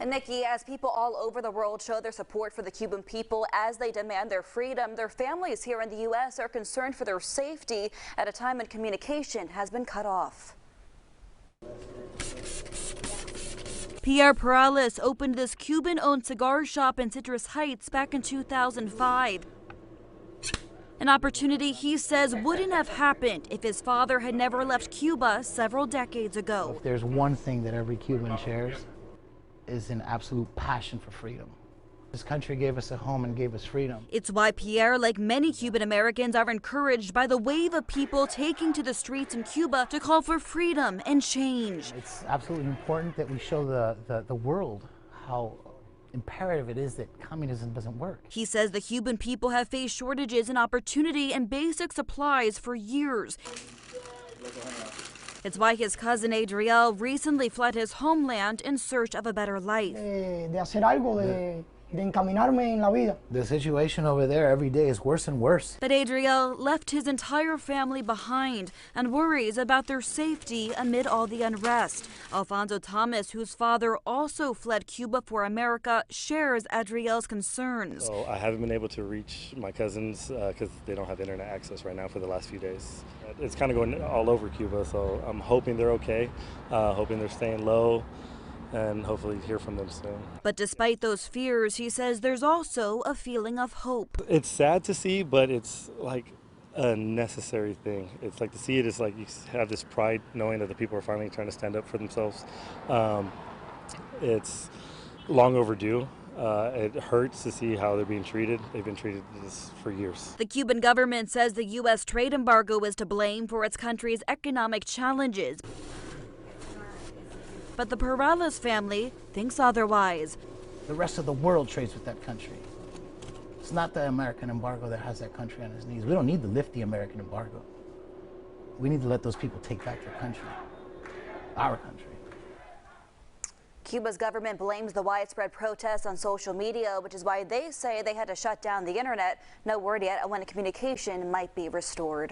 And Nikki, as people all over the world show their support for the Cuban people as they demand their freedom, their families here in the U.S. are concerned for their safety at a time when communication has been cut off. Pierre Perales opened this Cuban-owned cigar shop in Citrus Heights back in 2005. An opportunity he says wouldn't have happened if his father had never left Cuba several decades ago. If there's one thing that every Cuban shares, is an absolute passion for freedom. This country gave us a home and gave us freedom. It's why Pierre, like many Cuban Americans, are encouraged by the wave of people taking to the streets in Cuba to call for freedom and change. It's absolutely important that we show the world how imperative it is that communism doesn't work. He says the Cuban people have faced shortages in opportunity and basic supplies for years. It's why his cousin Adriel recently fled his homeland in search of a better life. The situation over there every day is worse and worse. But Adriel left his entire family behind and worries about their safety amid all the unrest. Alfonso Thomas, whose father also fled Cuba for America, shares Adriel's concerns. So I haven't been able to reach my cousins because they don't have internet access right now for the last few days. It's kind of going all over Cuba, so I'm hoping they're okay, hoping they're staying low, and hopefully hear from them soon. But despite those fears, he says there's also a feeling of hope. It's sad to see, but it's like a necessary thing. It's like to see it is like you have this pride knowing that the people are finally trying to stand up for themselves. It's long overdue. It hurts to see how they're being treated. They've been treated this for years. The Cuban government says the U.S. trade embargo is to blame for its country's economic challenges. But the Perales family thinks otherwise. The rest of the world trades with that country. It's not the American embargo that has that country on its knees. We don't need to lift the American embargo. We need to let those people take back their country, our country. Cuba's government blames the widespread protests on social media, which is why they say they had to shut down the internet. No word yet on when communication might be restored.